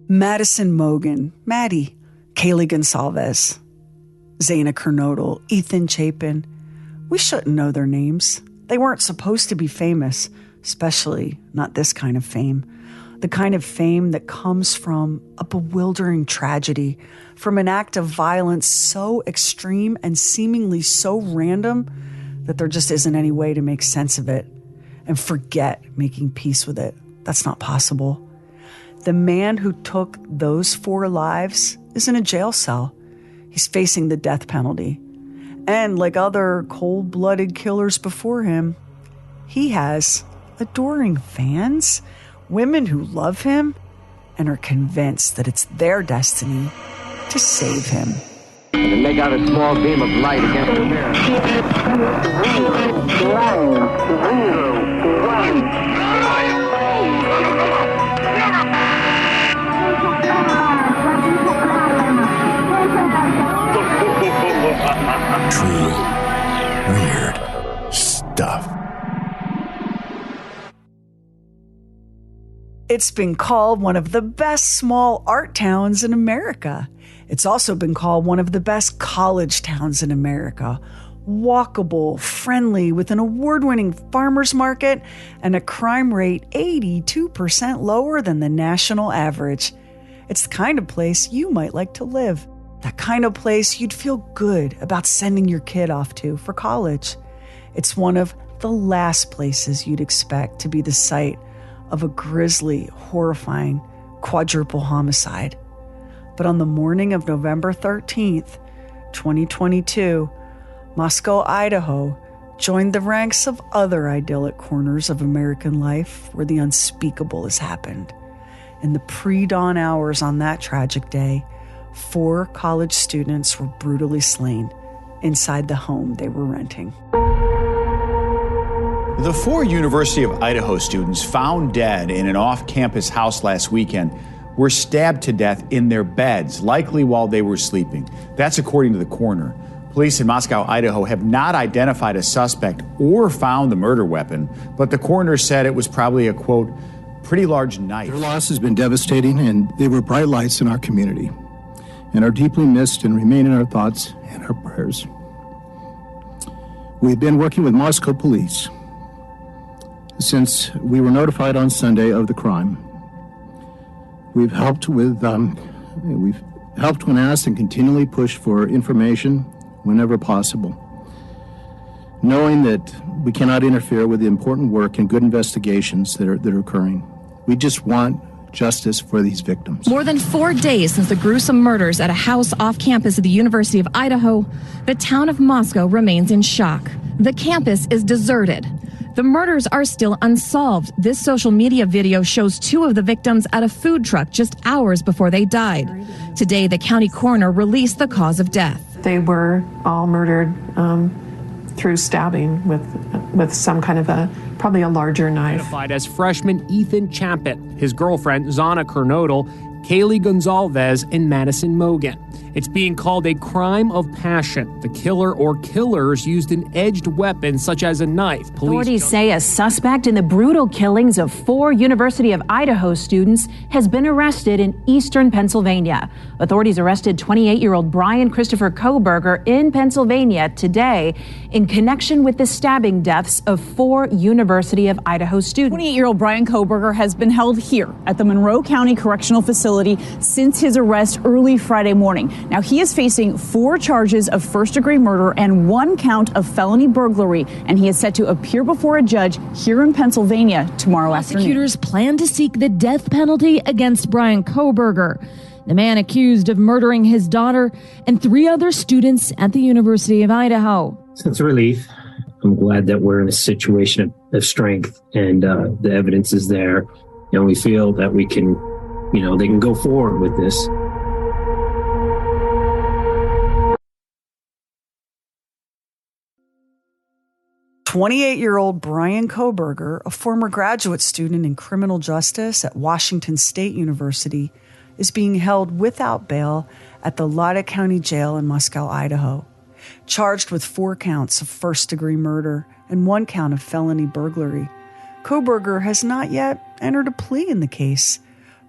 Madison Mogen, Maddie, Kaylee Gonsalves, Zaina Kernodle, Ethan Chapin. We shouldn't know their names. They weren't supposed to be famous, especially not this kind of fame. The kind of fame that comes from a bewildering tragedy, from an act of violence so extreme and seemingly so random that there just isn't any way to make sense of it and forget making peace with it. That's not possible. The man who took those 4 lives is in a jail cell. He's facing the death penalty. And like other cold-blooded killers before him, he has adoring fans, women who love him and are convinced that it's their destiny to save him. And make out a small beam of light against the mirror. True weird stuff. It's been called one of the best small art towns in America. It's also been called one of the best college towns in America. Walkable, friendly, with an award-winning farmers market and a crime rate 82% lower than the national average. It's the kind of place you might like to live. That kind of place you'd feel good about sending your kid off to for college. It's one of the last places you'd expect to be the site of a grisly, horrifying quadruple homicide. But on the morning of November 13th, 2022, Moscow, Idaho joined the ranks of other idyllic corners of American life where the unspeakable has happened. In the pre-dawn hours on that tragic day, 4 college students were brutally slain inside the home they were renting. The 4 University of Idaho students found dead in an off-campus house last weekend were stabbed to death in their beds, likely while they were sleeping. That's according to the coroner. Police in Moscow, Idaho have not identified a suspect or found the murder weapon, but the coroner said it was probably a, quote, pretty large knife. Their loss has been devastating, and they were bright lights in our community and are deeply missed and remain in our thoughts and our prayers. We've been working with Moscow police since we were notified on Sunday of the crime. We've helped when asked and continually push for information whenever possible, knowing that we cannot interfere with the important work and good investigations that are occurring. We just want justice for these victims. More than 4 days since the gruesome murders at a house off campus of the University of Idaho, the town of Moscow remains in shock. The campus is deserted. The murders are still unsolved. This social media video shows 2 of the victims at a food truck just hours before they died. Today, the county coroner released the cause of death. They were all murdered through stabbing with some kind of probably a larger knife. Identified as freshman Ethan Chapin, his girlfriend Zaina Kernodle, Kaylee Gonsalves, and Madison Mogen. It's being called a crime of passion. The killer or killers used an edged weapon such as a knife. Authorities say a suspect in the brutal killings of 4 University of Idaho students has been arrested in eastern Pennsylvania. Authorities arrested 28-year-old Bryan Kohberger in Pennsylvania today in connection with the stabbing deaths of 4 University of Idaho students. 28-year-old Bryan Kohberger has been held here at the Monroe County Correctional Facility since his arrest early Friday morning. Now, he is facing 4 charges of first-degree murder and 1 count of felony burglary, and he is set to appear before a judge here in Pennsylvania tomorrow afternoon. Prosecutors plan to seek the death penalty against Bryan Kohberger, the man accused of murdering his daughter and 3 other students at the University of Idaho. Sense of relief. I'm glad that we're in a situation of strength and the evidence is there. And we feel that we can, they can go forward with this. "28-year-old Bryan Kohberger, a former graduate student in criminal justice at Washington State University, is being held without bail at the Lada County Jail in Moscow, Idaho, charged with 4 counts of first-degree murder and 1 count of felony burglary. Kohberger has not yet entered a plea in the case.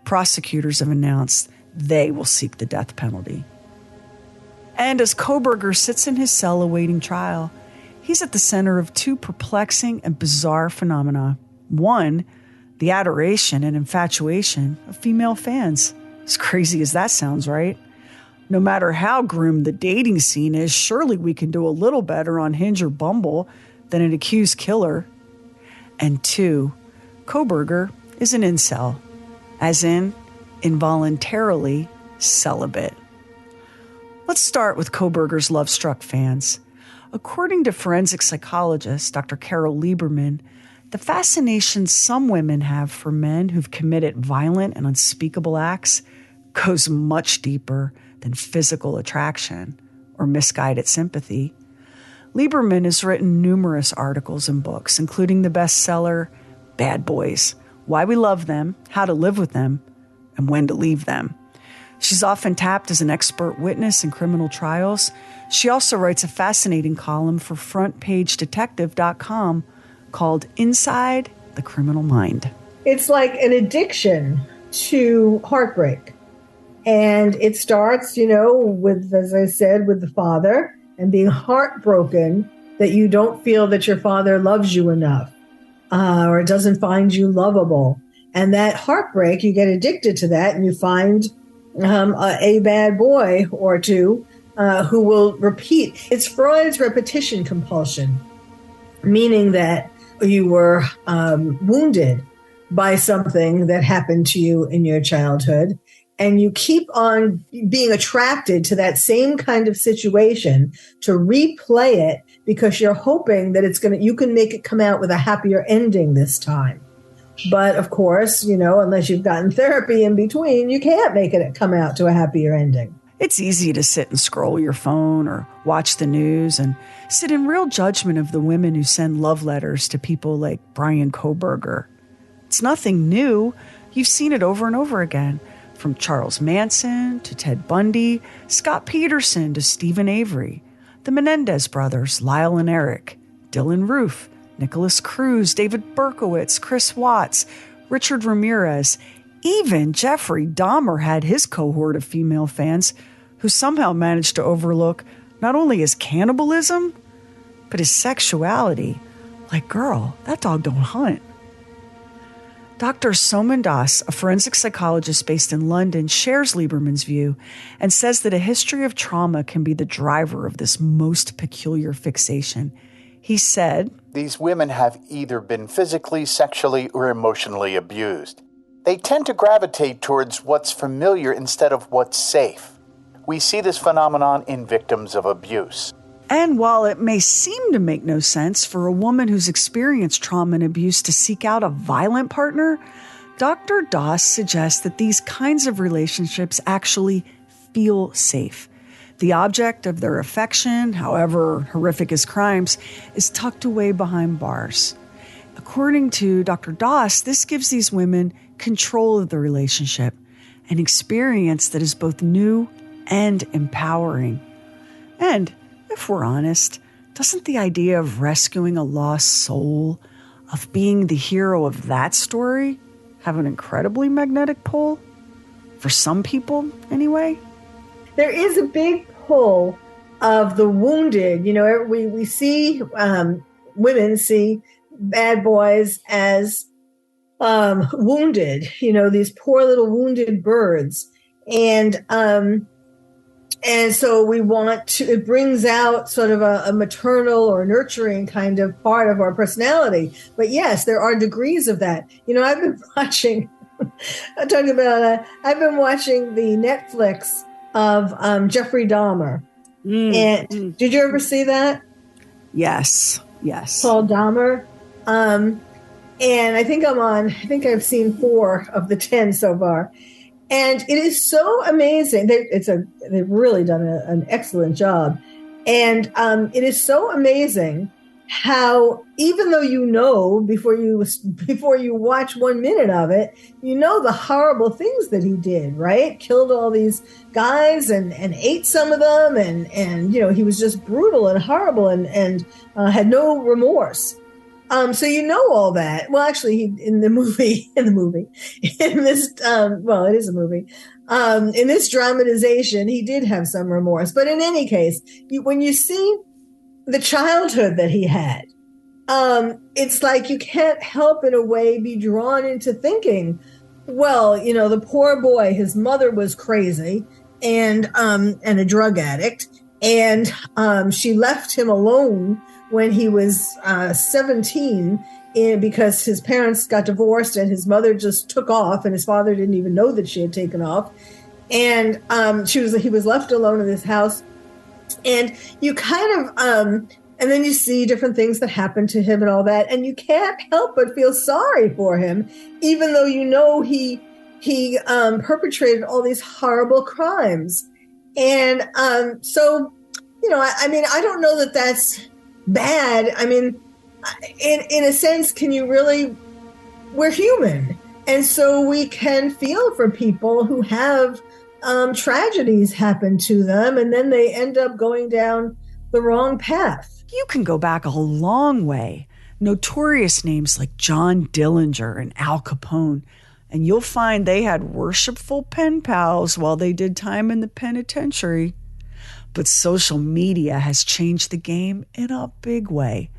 prosecutors have announced they will seek the death penalty. And as Kohberger sits in his cell awaiting trial, he's at the center of two perplexing and bizarre phenomena. One, the adoration and infatuation of female fans. As crazy as that sounds, right? No matter how groomed the dating scene is, surely we can do a little better on Hinge or Bumble than an accused killer. And two, Kohberger is an incel, as in involuntarily celibate. Let's start with Kohberger's love-struck fans. According to forensic psychologist Dr. Carole Lieberman, the fascination some women have for men who've committed violent and unspeakable acts goes much deeper than physical attraction or misguided sympathy. Lieberman has written numerous articles and books, including the bestseller Bad Boys: Why We Love Them, How to Live with Them, and When to Leave Them. She's often tapped as an expert witness in criminal trials. She also writes a fascinating column for FrontPageDetective.com called Inside the Criminal Mind. It's like an addiction to heartbreak. And it starts, with, as I said, with the father and being heartbroken that you don't feel that your father loves you enough or doesn't find you lovable. And that heartbreak, you get addicted to that and you find a bad boy or two who will repeat. It's Freud's repetition compulsion, meaning that you were wounded by something that happened to you in your childhood, and you keep on being attracted to that same kind of situation to replay it because you're hoping that you can make it come out with a happier ending this time. But of course, unless you've gotten therapy in between, you can't make it come out to a happier ending. It's easy to sit and scroll your phone or watch the news and sit in real judgment of the women who send love letters to people like Bryan Kohberger. It's nothing new. You've seen it over and over again, from Charles Manson to Ted Bundy, Scott Peterson to Stephen Avery, the Menendez brothers, Lyle and Eric, Dylan Roof, Nicholas Cruz, David Berkowitz, Chris Watts, Richard Ramirez. Even Jeffrey Dahmer had his cohort of female fans who somehow managed to overlook not only his cannibalism, but his sexuality. Like, girl, that dog don't hunt. Dr. Soman Das, a forensic psychologist based in London, shares Lieberman's view and says that a history of trauma can be the driver of this most peculiar fixation. He said, "These women have either been physically, sexually, or emotionally abused. They tend to gravitate towards what's familiar instead of what's safe. We see this phenomenon in victims of abuse." And while it may seem to make no sense for a woman who's experienced trauma and abuse to seek out a violent partner, Dr. Das suggests that these kinds of relationships actually feel safe. The object of their affection, however horrific his crimes, is tucked away behind bars. According to Dr. Das, this gives these women control of the relationship, an experience that is both new and empowering. And if we're honest, doesn't the idea of rescuing a lost soul, of being the hero of that story, have an incredibly magnetic pull? For some people, anyway. There is a big pull of the wounded. We see women see bad boys as wounded, these poor little wounded birds. And so we want to, it brings out sort of a maternal or nurturing kind of part of our personality. But yes, there are degrees of that. I've been watching, I've been watching the Netflix of Jeffrey Dahmer. And did you ever see that? Yes. Paul Dahmer. And I think I've seen 4 of the 10 so far. And it is so amazing. They've really done an excellent job. And it is so amazing how, even though before you watch 1 minute of it, the horrible things that he did, right? Killed all these guys and ate some of them. And he was just brutal and horrible and had no remorse. So you know all that. Well, actually, in this, it is a movie. In this dramatization, he did have some remorse. But in any case, when you see the childhood that he had, it's like you can't help in a way be drawn into thinking, well, the poor boy, his mother was crazy and a drug addict, and she left him alone when he was 17 because his parents got divorced and his mother just took off, and his father didn't even know that she had taken off. And he was left alone in this house. And you kind of, and then you see different things that happen to him and all that, and you can't help but feel sorry for him, even though he perpetrated all these horrible crimes. And so, I don't know that that's bad. I mean, in a sense, we're human. And so we can feel for people who have tragedies happen to them, and then they end up going down the wrong path. You can go back a long way. Notorious names like John Dillinger and Al Capone, and you'll find they had worshipful pen pals while they did time in the penitentiary. But social media has changed the game in a big way.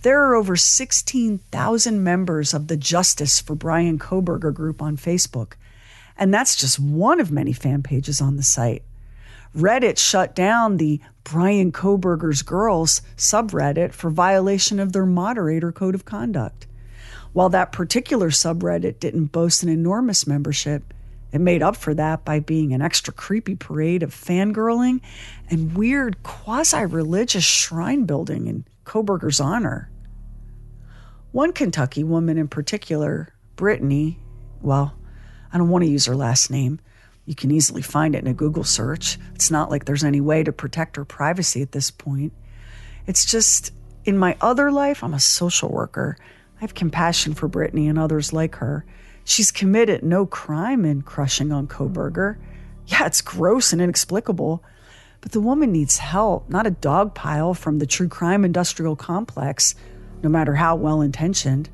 There are over 16,000 members of the Justice for Bryan Kohberger group on Facebook, and that's just one of many fan pages on the site. Reddit shut down the Bryan Kohberger's Girls subreddit for violation of their moderator code of conduct. While that particular subreddit didn't boast an enormous membership, it made up for that by being an extra creepy parade of fangirling and weird quasi-religious shrine building in Kohberger's honor. One Kentucky woman in particular, Brittany, well, I don't want to use her last name. You can easily find it in a Google search. It's not like there's any way to protect her privacy at this point. It's just, in my other life, I'm a social worker. I have compassion for Brittany and others like her. She's committed no crime in crushing on Kohberger. Yeah, it's gross and inexplicable, but the woman needs help, not a dog pile from the true crime industrial complex, no matter how well-intentioned.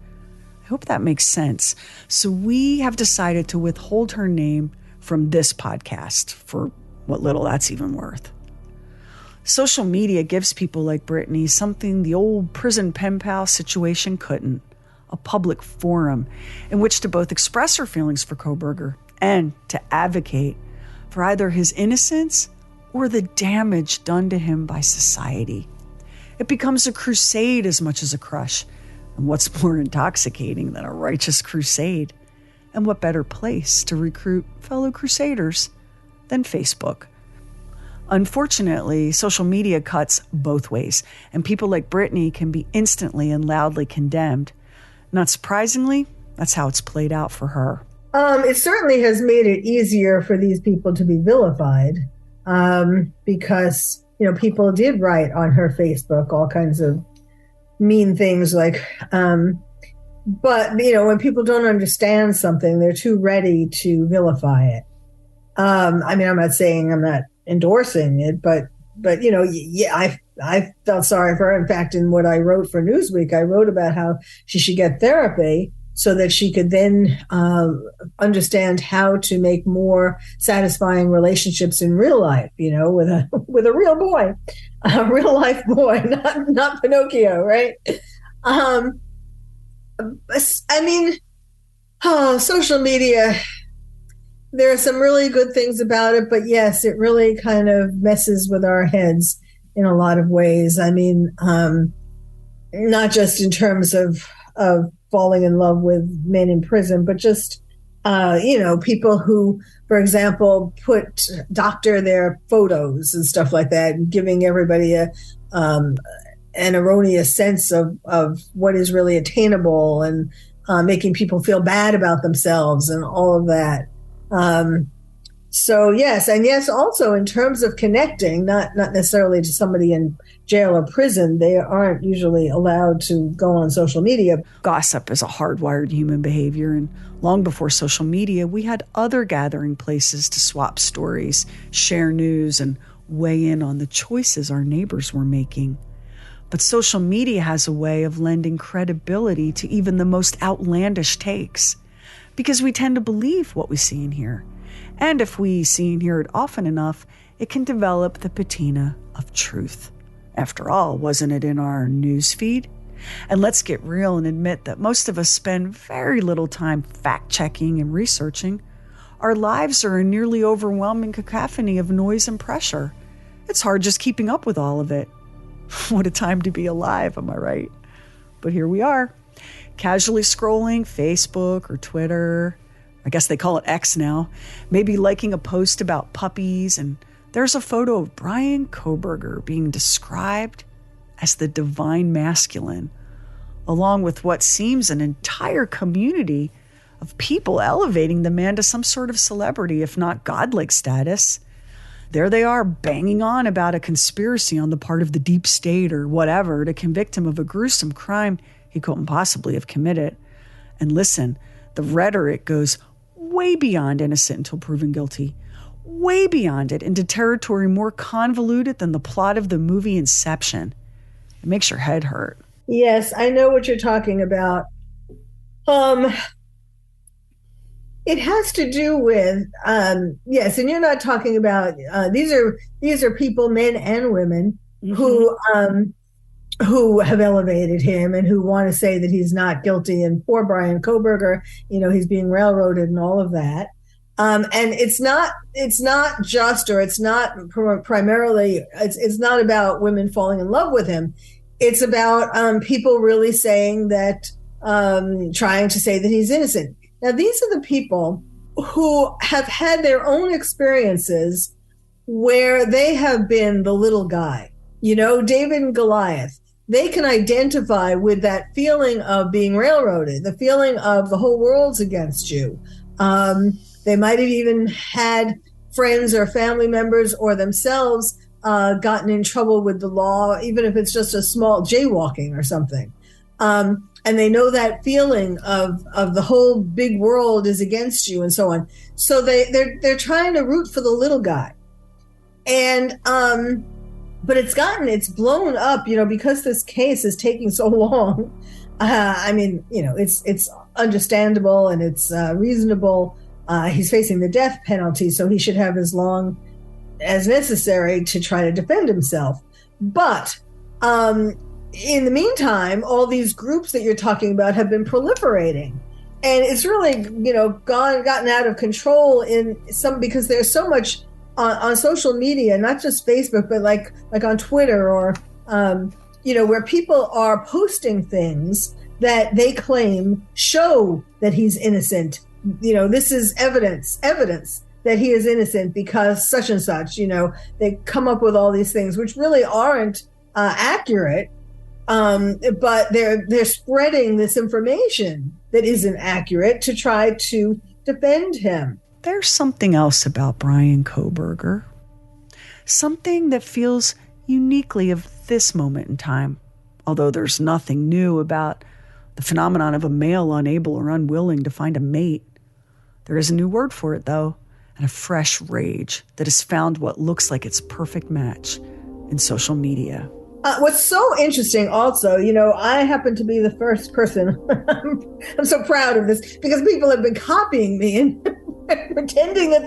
I hope that makes sense. So we have decided to withhold her name from this podcast, for what little that's even worth. Social media gives people like Brittany something the old prison pen pal situation couldn't: a public forum in which to both express her feelings for Kohberger and to advocate for either his innocence or the damage done to him by society. It becomes a crusade as much as a crush. And what's more intoxicating than a righteous crusade? And what better place to recruit fellow crusaders than Facebook? Unfortunately, social media cuts both ways, and people like Brittany can be instantly and loudly condemned. Not surprisingly, that's how it's played out for her. It certainly has made it easier for these people to be vilified because, people did write on her Facebook all kinds of mean things like, but, when people don't understand something, they're too ready to vilify it. I'm not saying I'm not endorsing it, but I felt sorry for her. In fact, in what I wrote for Newsweek, I wrote about how she should get therapy so that she could then understand how to make more satisfying relationships in real life, with a real boy, a real life boy, not Pinocchio, right? Social media, there are some really good things about it, but yes, it really kind of messes with our heads in a lot of ways. Not just in terms of falling in love with men in prison, but just, people who, for example, doctor their photos and stuff like that, and giving everybody an erroneous sense of what is really attainable, and making people feel bad about themselves and all of that. So yes, and yes, also in terms of connecting, not necessarily to somebody in jail or prison, they aren't usually allowed to go on social media. Gossip is a hardwired human behavior, and long before social media, we had other gathering places to swap stories, share news, and weigh in on the choices our neighbors were making. But social media has a way of lending credibility to even the most outlandish takes, because we tend to believe what we see and hear. And if we see and hear it often enough, it can develop the patina of truth. After all, wasn't it in our news feed? And let's get real and admit that most of us spend very little time fact-checking and researching. Our lives are a nearly overwhelming cacophony of noise and pressure. It's hard just keeping up with all of it. What a time to be alive, am I right? But here we are, casually scrolling Facebook or Twitter. I guess they call it X now. Maybe liking a post about puppies, and there's a photo of Bryan Kohberger being described as the divine masculine, along with what seems an entire community of people elevating the man to some sort of celebrity, if not godlike status. There they are, banging on about a conspiracy on the part of the deep state or whatever to convict him of a gruesome crime he couldn't possibly have committed. And listen, the rhetoric goes way beyond innocent until proven guilty, way beyond it, into territory more convoluted than the plot of the movie Inception. It makes your head hurt. Yes, I know what you're talking about. It has to do with yes, and you're not talking about these are people, men and women, mm-hmm. who have elevated him and who want to say that he's not guilty. And poor Bryan Kohberger, he's being railroaded and all of that. And it's not just, or it's not primarily, it's not about women falling in love with him. It's about people really saying that, trying to say that he's innocent. Now, these are the people who have had their own experiences where they have been the little guy, David and Goliath. They can identify with that feeling of being railroaded, the feeling of the whole world's against you. They might have even had friends or family members or themselves gotten in trouble with the law, even if it's just a small jaywalking or something. And they know that feeling of the whole big world is against you and so on. So they're trying to root for the little guy. And but it's blown up, because this case is taking so long. It's understandable and it's reasonable. He's facing the death penalty, so he should have as long as necessary to try to defend himself. But in the meantime, all these groups that you're talking about have been proliferating, and it's really, gotten out of control because there's so much on social media, not just Facebook, but like on Twitter or, where people are posting things that they claim show that he's innocent. This is evidence that he is innocent because such and such, they come up with all these things, which really aren't accurate. But they're spreading this information that isn't accurate to try to defend him. There's something else about Bryan Kohberger, something that feels uniquely of this moment in time, although there's nothing new about the phenomenon of a male unable or unwilling to find a mate. There is a new word for it, though, and a fresh rage that has found what looks like its perfect match in social media. What's so interesting also, I happen to be the first person, I'm so proud of this, because people have been copying me and pretending that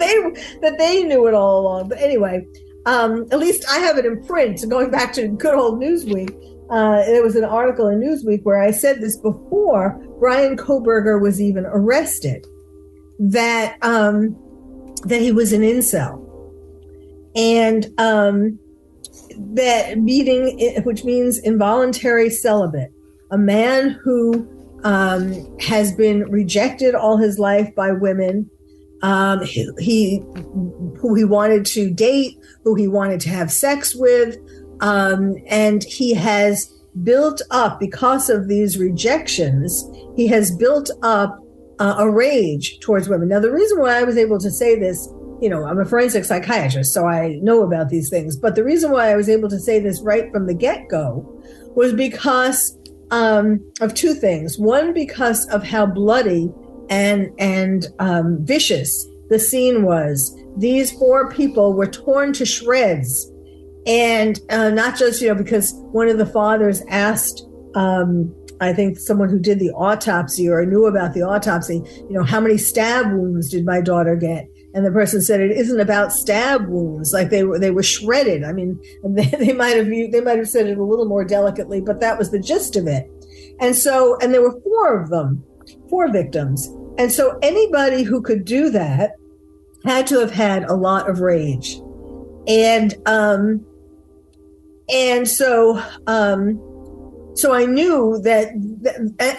they knew it all along. But anyway, at least I have it in print. Going back to good old Newsweek, there was an article in Newsweek where I said this before Bryan Kohberger was even arrested, that he was an incel. And that meaning, which means involuntary celibate, a man who has been rejected all his life by women, who he wanted to date, who he wanted to have sex with, and he has built up, because of these rejections, he has built up a rage towards women. Now, the reason why I was able to say this, I'm a forensic psychiatrist, so I know about these things. But the reason why I was able to say this right from the get-go was because of two things. One, because of how bloody and vicious the scene was. These four people were torn to shreds And not just, because one of the fathers asked, I think someone who did the autopsy or knew about the autopsy, how many stab wounds did my daughter get? And the person said, it isn't about stab wounds. Like they were shredded. I mean, they might have said it a little more delicately, but that was the gist of it. And there were 4 of them, 4 victims. And so anybody who could do that had to have had a lot of rage. So I knew that,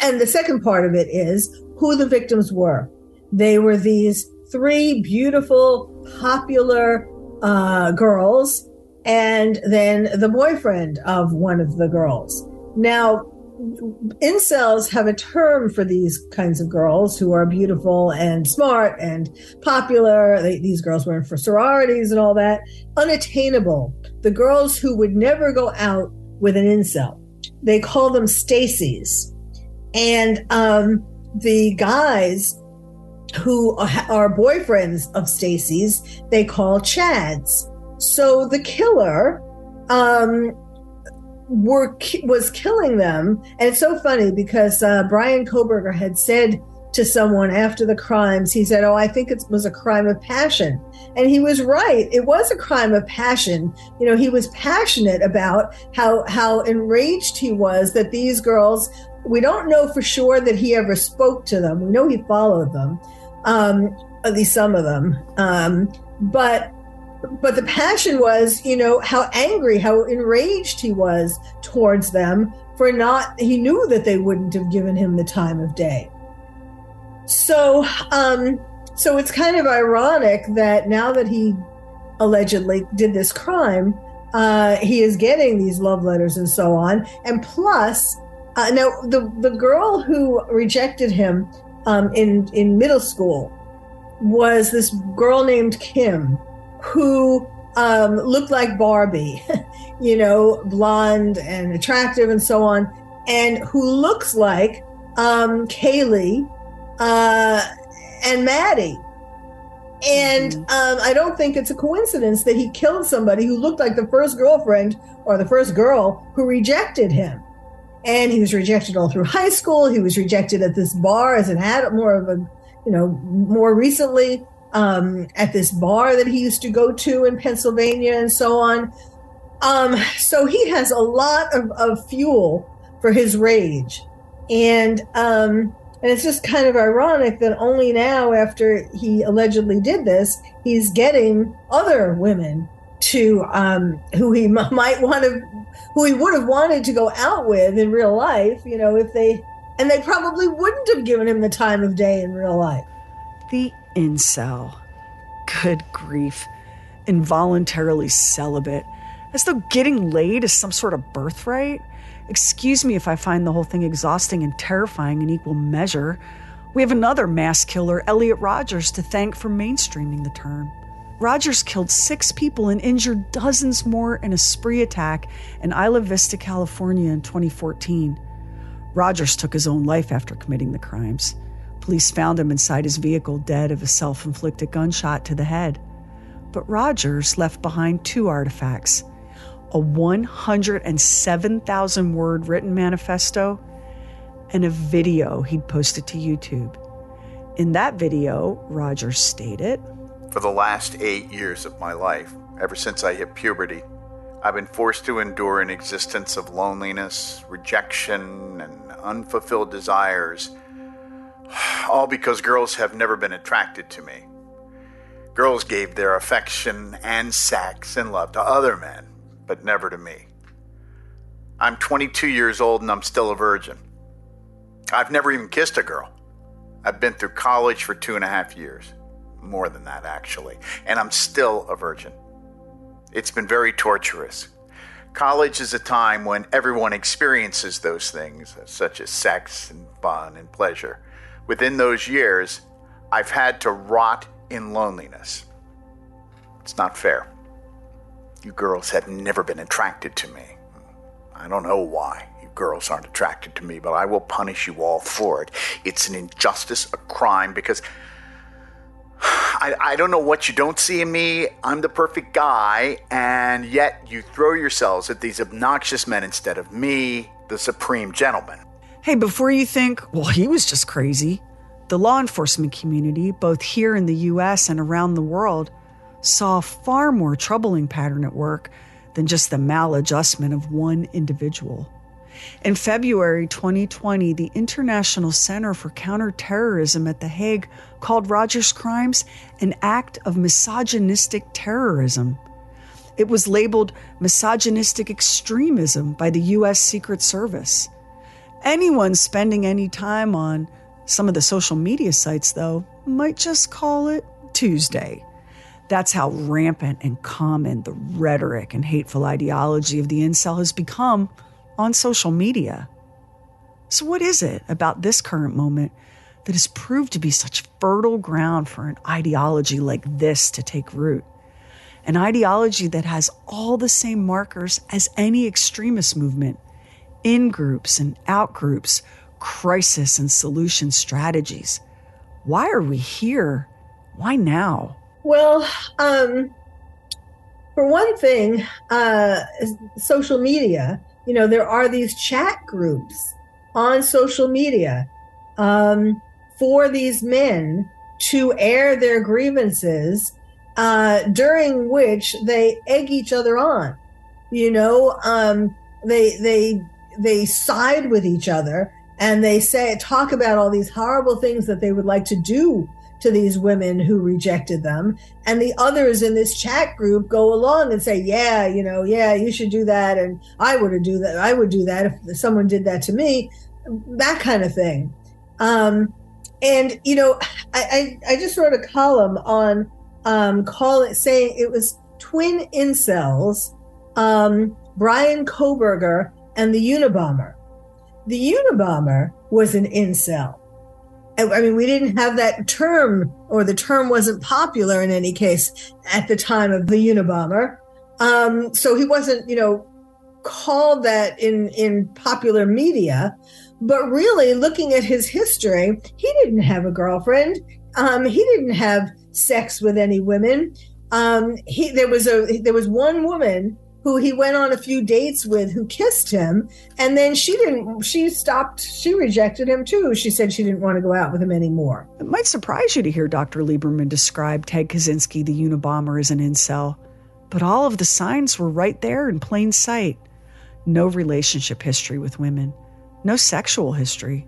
and the second part of it is who the victims were. They were these 3 beautiful, popular girls, and then the boyfriend of one of the girls. Now, incels have a term for these kinds of girls who are beautiful and smart and popular. These girls were in for sororities and all that. Unattainable. The girls who would never go out with an incel. They call them Stacies. And the guys who are boyfriends of Stacies, they call Chads. So the killer was killing them. And it's so funny because Bryan Kohberger had said to someone after the crimes, he said, I think it was a crime of passion. And he was right. It was a crime of passion. He was passionate about how enraged he was that these girls, we don't know for sure that he ever spoke to them. We know he followed them, at least some of them. But the passion was, how angry, how enraged he was towards them for he knew that they wouldn't have given him the time of day. So it's kind of ironic that now that he allegedly did this crime, he is getting these love letters and so on. And plus, now the girl who rejected him in middle school was this girl named Kim, who looked like Barbie, blonde and attractive and so on, and who looks like Kaylee and Maddie. And I don't think it's a coincidence that he killed somebody who looked like the first girlfriend or the first girl who rejected him. And he was rejected all through high school. He was rejected at this bar as an adult, more recently at this bar that he used to go to in Pennsylvania and so on. So he has a lot of fuel for his rage. And it's just kind of ironic that only now, after he allegedly did this, he's getting other women to who he would have wanted to go out with in real life, they probably wouldn't have given him the time of day in real life. The incel. Good grief. Involuntarily celibate. As though getting laid is some sort of birthright. Excuse me if I find the whole thing exhausting and terrifying in equal measure. We have another mass killer, Elliot Rogers, to thank for mainstreaming the term. Rogers killed 6 people and injured dozens more in a spree attack in Isla Vista, California in 2014. Rogers took his own life after committing the crimes. Police found him inside his vehicle dead of a self-inflicted gunshot to the head. But Rogers left behind 2 artifacts: a 107,000-word written manifesto and a video he'd posted to YouTube. In that video, Rogers stated, "For the last 8 years of my life, ever since I hit puberty, I've been forced to endure an existence of loneliness, rejection, and unfulfilled desires, all because girls have never been attracted to me. Girls gave their affection and sex and love to other men, but never to me. I'm 22 years old and I'm still a virgin. I've never even kissed a girl. I've been through college for 2.5 years. More than that, actually. And I'm still a virgin. It's been very torturous. College is a time when everyone experiences those things, such as sex and fun and pleasure. Within those years, I've had to rot in loneliness. It's not fair. You girls have never been attracted to me. I don't know why you girls aren't attracted to me, but I will punish you all for it. It's an injustice, a crime, because I don't know what you don't see in me. I'm the perfect guy, and yet you throw yourselves at these obnoxious men instead of me, the supreme gentleman. Hey, before you think, well, he was just crazy, the law enforcement community, both here in the U.S. and around the world, saw a far more troubling pattern at work than just the maladjustment of one individual. In February 2020, the International Center for Counterterrorism at The Hague called Rogers' crimes an act of misogynistic terrorism. It was labeled misogynistic extremism by the U.S. Secret Service. Anyone spending any time on some of the social media sites, though, might just call it Tuesday. That's how rampant and common the rhetoric and hateful ideology of the incel has become on social media. So what is it about this current moment that has proved to be such fertile ground for an ideology like this to take root? An ideology that has all the same markers as any extremist movement: in-groups and out-groups, crisis and solution strategies. Why are we here? Why now? Well, for one thing, social media, there are these chat groups on social media for these men to air their grievances, during which they egg each other on. They side with each other, and they talk about all these horrible things that they would like to do to these women who rejected them. And the others in this chat group go along and say, yeah, you should do that. And I would do that. I would do that if someone did that to me, that kind of thing. I just wrote a column on, saying it was twin incels, Bryan Kohberger and the Unabomber. The Unabomber was an incel. I mean, we didn't have that term, or the term wasn't popular in any case at the time of the Unabomber. So he wasn't, called that in popular media. But really, looking at his history, he didn't have a girlfriend. He didn't have sex with any women. There was one woman who he went on a few dates with, who kissed him, and then she rejected him too. She said she didn't want to go out with him anymore. It might surprise you to hear Dr. Lieberman describe Ted Kaczynski, the Unabomber, as an incel, but all of the signs were right there in plain sight. No relationship history with women, no sexual history.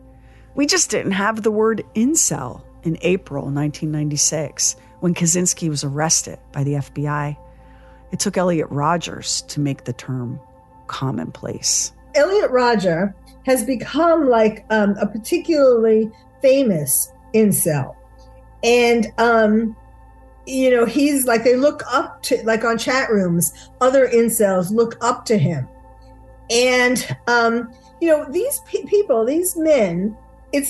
We just didn't have the word incel in April 1996, when Kaczynski was arrested by the FBI. It took Elliot Rodgers to make the term commonplace. Elliot Rodger has become like a particularly famous incel. And, he's like, they look up to, like on chat rooms, other incels look up to him. And, these people, these men, there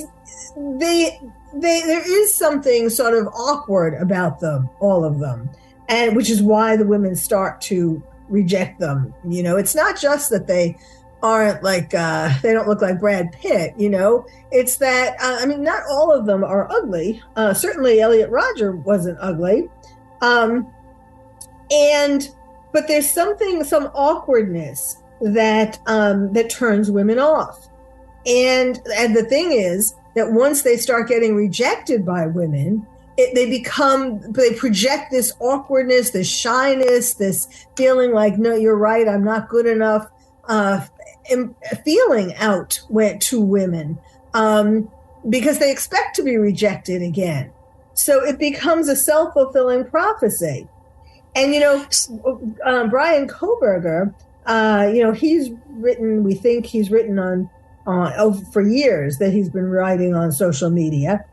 is something sort of awkward about them, all of them. And which is why the women start to reject them. It's not just that they aren't like, they don't look like Brad Pitt, it's that, not all of them are ugly. Certainly Elliot Rodger wasn't ugly. But there's some awkwardness that turns women off. And the thing is that once they start getting rejected by women, they project this awkwardness, this shyness, this feeling like, no, you're right, I'm not good enough, feeling out to women, because they expect to be rejected again. So it becomes a self-fulfilling prophecy. And, Bryan Kohberger, we think he's written on for years that he's been writing on social media.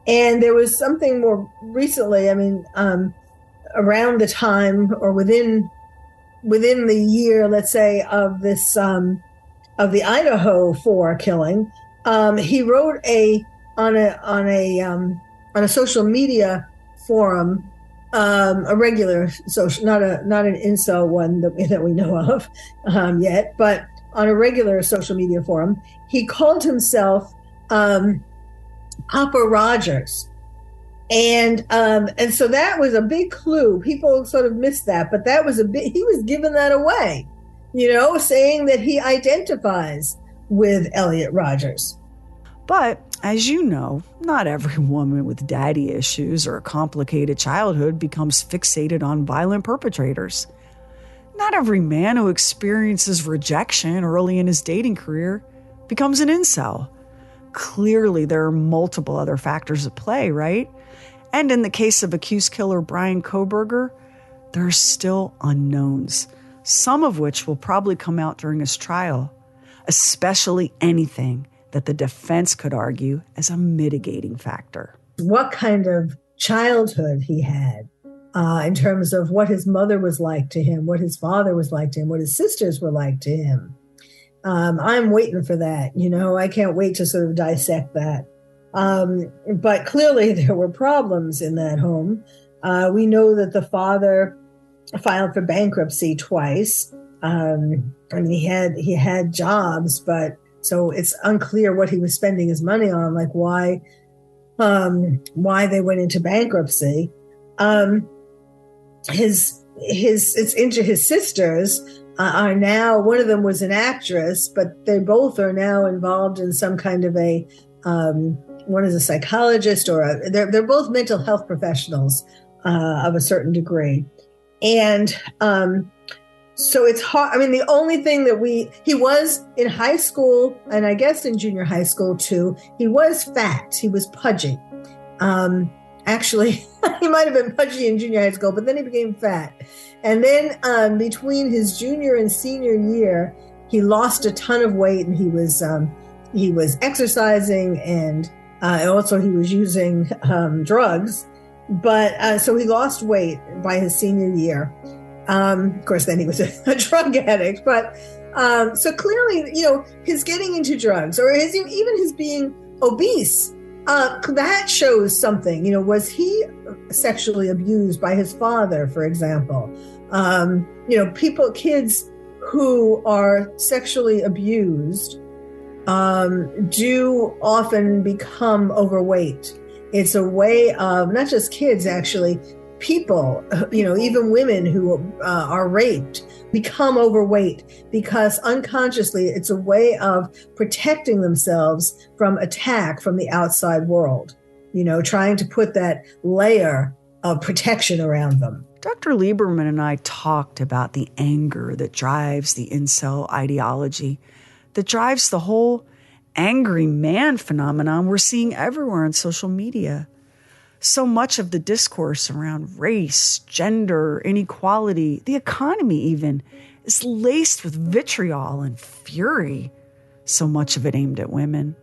And there was something more recently, around the time or within the year, let's say, of this, of the Idaho 4 killing, he wrote on a social media forum, a regular social, not an incel one that we know of yet, but on a regular social media forum, he called himself Papa Rogers. And so that was a big clue. People sort of missed that, but that was he was giving that away, saying that he identifies with Elliot Rogers. But as you know, not every woman with daddy issues or a complicated childhood becomes fixated on violent perpetrators. Not every man who experiences rejection early in his dating career becomes an incel. Clearly, there are multiple other factors at play, right? And in the case of accused killer Bryan Kohberger, there are still unknowns, some of which will probably come out during his trial, especially anything that the defense could argue as a mitigating factor. What kind of childhood he had in terms of what his mother was like to him, what his father was like to him, what his sisters were like to him. I'm waiting for that. I can't wait to sort of dissect that. But clearly there were problems in that home. We know that the father filed for bankruptcy twice. He had jobs, but so it's unclear what he was spending his money on, like why they went into bankruptcy. His sisters are now, one of them was an actress, but they both are now involved in some kind of one is a psychologist they're both mental health professionals of a certain degree. And so it's hard. The only thing that he was in high school, and I guess in junior high school too, he was fat. He was pudgy. Actually, he might have been pudgy in junior high school, but then he became fat. And then between his junior and senior year, he lost a ton of weight, and he was exercising, and also he was using drugs. But so he lost weight by his senior year. Of course, then he was a drug addict. But so clearly, his getting into drugs, or even his being obese, that shows something. Was he sexually abused by his father, for example? Kids who are sexually abused do often become overweight. It's a way of, not just kids, actually, people, even women who are raped become overweight because unconsciously it's a way of protecting themselves from attack from the outside world, trying to put that layer of protection around them. Dr. Lieberman and I talked about the anger that drives the incel ideology, that drives the whole angry man phenomenon we're seeing everywhere on social media. So much of the discourse around race, gender, inequality, the economy even, is laced with vitriol and fury, so much of it aimed at women.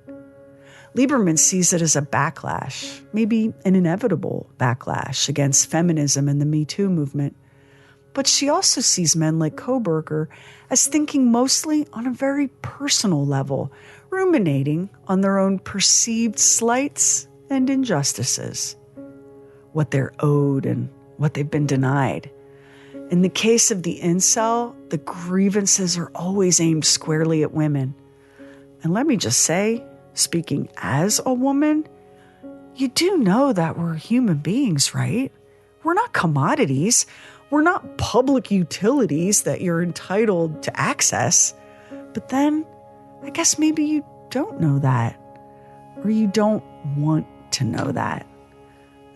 Lieberman sees it as a backlash, maybe an inevitable backlash against feminism and the Me Too movement. But she also sees men like Kohberger as thinking mostly on a very personal level, ruminating on their own perceived slights and injustices, what they're owed and what they've been denied. In the case of the incel, the grievances are always aimed squarely at women. And let me just say, speaking as a woman, you do know that we're human beings, right? We're not commodities. We're not public utilities that you're entitled to access. But then, I guess maybe you don't know that, or you don't want to know that.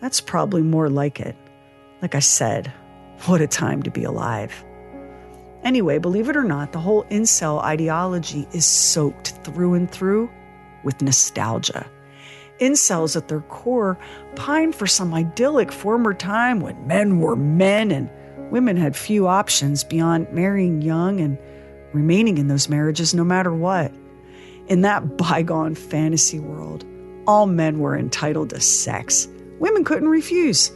That's probably more like it. Like I said, what a time to be alive. Anyway, believe it or not, the whole incel ideology is soaked through and through with nostalgia. Incels at their core pine for some idyllic former time when men were men and women had few options beyond marrying young and remaining in those marriages no matter what. In that bygone fantasy world, all men were entitled to sex. Women couldn't refuse,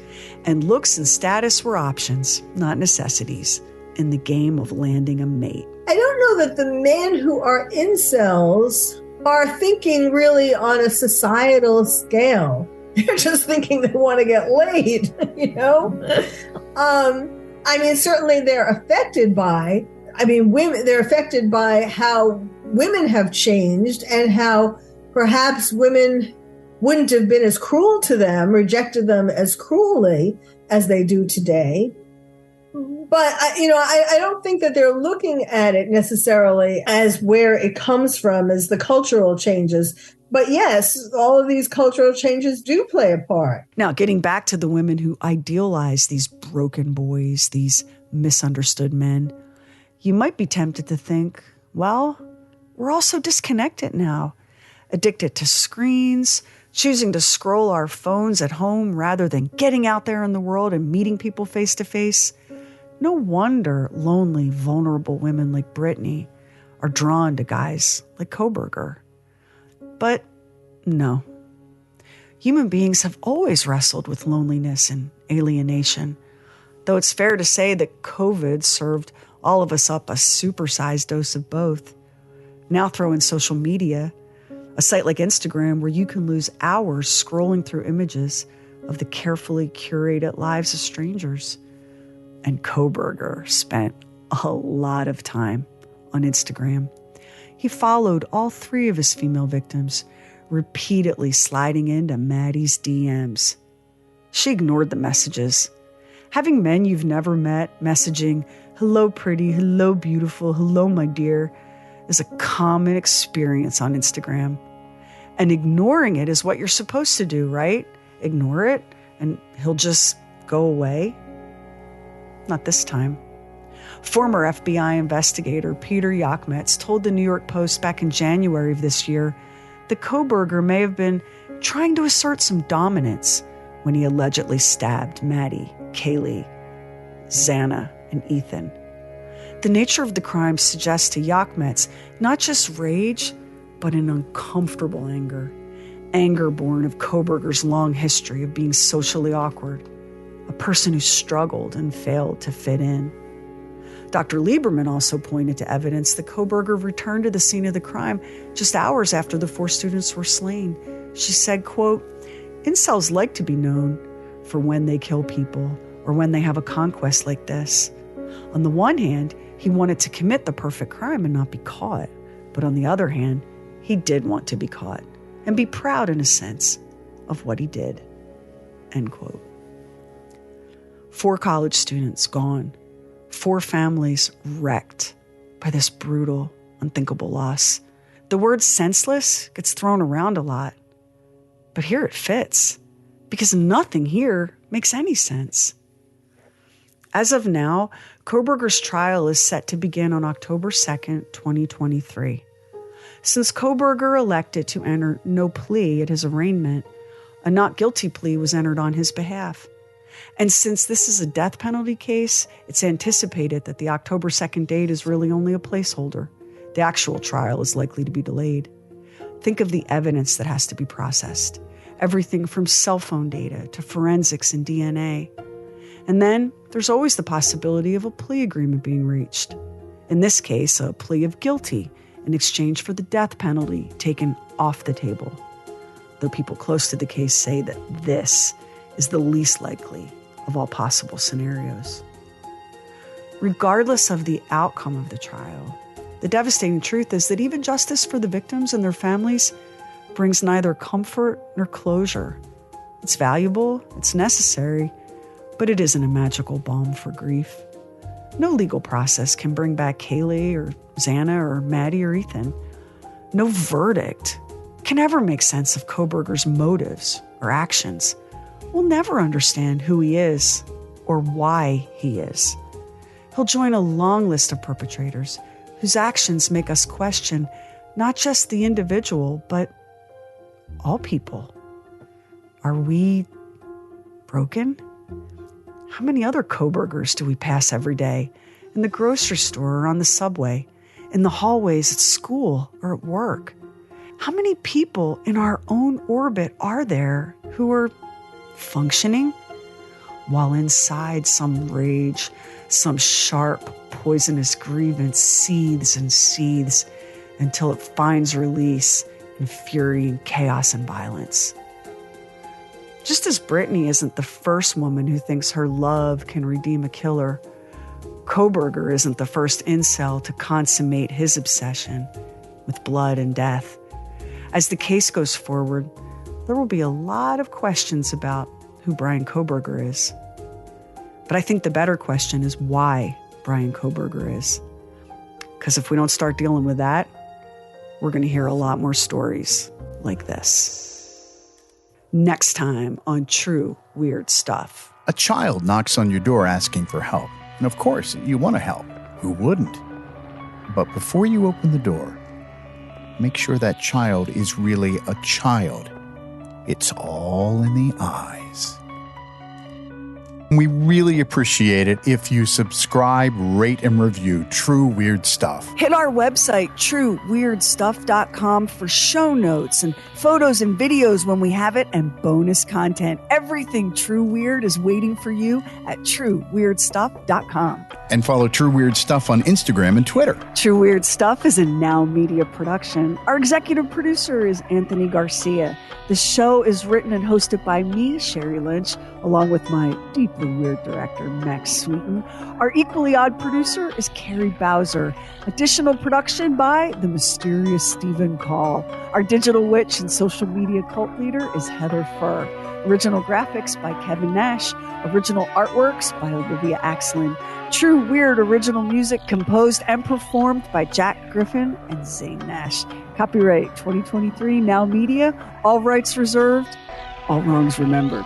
and looks and status were options, not necessities, in the game of landing a mate. I don't know that the men who are incels are thinking really on a societal scale. They're just thinking they want to get laid, certainly they're affected by, they're affected by how women have changed and how perhaps women wouldn't have been as cruel to them, rejected them as cruelly as they do today. But, I don't think that they're looking at it necessarily as where it comes from, as the cultural changes. But yes, all of these cultural changes do play a part. Now, getting back to the women who idealize these broken boys, these misunderstood men, you might be tempted to think, well, we're all so disconnected now, addicted to screens, choosing to scroll our phones at home rather than getting out there in the world and meeting people face to face. No wonder lonely, vulnerable women like Brittany are drawn to guys like Kohberger. But no. Human beings have always wrestled with loneliness and alienation, though it's fair to say that COVID served all of us up a supersized dose of both. Now throw in social media, a site like Instagram where you can lose hours scrolling through images of the carefully curated lives of strangers. And Kohberger spent a lot of time on Instagram. He followed all 3 of his female victims, repeatedly sliding into Maddie's DMs. She ignored the messages. Having men you've never met messaging, "Hello, pretty," "Hello, beautiful," "Hello, my dear," is a common experience on Instagram. And ignoring it is what you're supposed to do, right? Ignore it, and he'll just go away. Not this time. Former FBI investigator Peter Yachmetz told the New York Post back in January of this year that Kohberger may have been trying to assert some dominance when he allegedly stabbed Maddie, Kaylee, Xana, and Ethan. The nature of the crime suggests to Yachmetz not just rage, but an uncomfortable anger. Anger born of Kohberger's long history of being socially awkward, a person who struggled and failed to fit in. Dr. Lieberman also pointed to evidence that Kohberger returned to the scene of the crime just hours after the 4 students were slain. She said, quote, "Incels like to be known for when they kill people or when they have a conquest like this. On the one hand, he wanted to commit the perfect crime and not be caught. But on the other hand, he did want to be caught and be proud in a sense of what he did." End quote. 4 college students gone. 4 families wrecked by this brutal, unthinkable loss. The word senseless gets thrown around a lot, but here it fits because nothing here makes any sense. As of now, Kohberger's trial is set to begin on October 2nd, 2023. Since Kohberger elected to enter no plea at his arraignment, a not guilty plea was entered on his behalf. And since this is a death penalty case, it's anticipated that the October 2nd date is really only a placeholder. The actual trial is likely to be delayed. Think of the evidence that has to be processed. Everything from cell phone data to forensics and DNA. And then there's always the possibility of a plea agreement being reached. In this case, a plea of guilty in exchange for the death penalty taken off the table. Though people close to the case say that this is the least likely of all possible scenarios. Regardless of the outcome of the trial, the devastating truth is that even justice for the victims and their families brings neither comfort nor closure. It's valuable, it's necessary, but it isn't a magical balm for grief. No legal process can bring back Kaylee or Xana or Maddie or Ethan. No verdict can ever make sense of Kohberger's motives or actions. We'll never understand who he is or why he is. He'll join a long list of perpetrators whose actions make us question not just the individual, but all people. Are we broken? How many other Kohbergers do we pass every day? In the grocery store or on the subway? In the hallways at school or at work? How many people in our own orbit are there who are functioning while inside some rage, some sharp, poisonous grievance seethes and seethes until it finds release in fury and chaos and violence? Just as Brittany isn't the first woman who thinks her love can redeem a killer, Kohberger isn't the first incel to consummate his obsession with blood and death. As the case goes forward, there will be a lot of questions about who Bryan Kohberger is. But I think the better question is why Bryan Kohberger is. Because if we don't start dealing with that, we're going to hear a lot more stories like this. Next time on True Weird Stuff. A child knocks on your door asking for help. And of course, you want to help. Who wouldn't? But before you open the door, make sure that child is really a child. It's all in the eyes. We really appreciate it if you subscribe, rate, and review True Weird Stuff. Hit our website, trueweirdstuff.com, for show notes and photos and videos when we have it, and bonus content. Everything True Weird is waiting for you at trueweirdstuff.com. And follow True Weird Stuff on Instagram and Twitter. True Weird Stuff is a Now Media production. Our executive producer is Anthony Garcia. The show is written and hosted by me, Sherry Lynch, along with my deeply weird director, Max Sweeten. Our equally odd producer is Carrie Bowser. Additional production by the mysterious Stephen Call. Our digital witch and social media cult leader is Heather Furr. Original graphics by Kevin Nash. Original artworks by Olivia Axlin. True Weird original music composed and performed by Jack Griffin and Zane Nash. Copyright 2023 Now Media. All rights reserved. All wrongs remembered.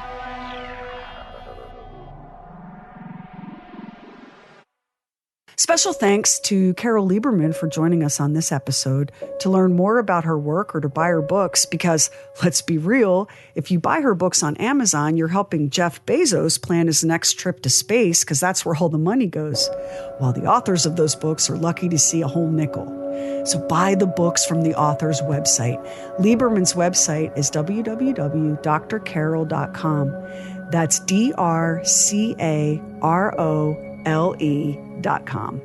Special thanks to Carole Lieberman for joining us on this episode. To learn more about her work or to buy her books, because let's be real, if you buy her books on Amazon, you're helping Jeff Bezos plan his next trip to space, because that's where all the money goes, while the authors of those books are lucky to see a whole nickel. So buy the books from the author's website. Lieberman's website is www.drcarole.com. That's DRCAROLE.com.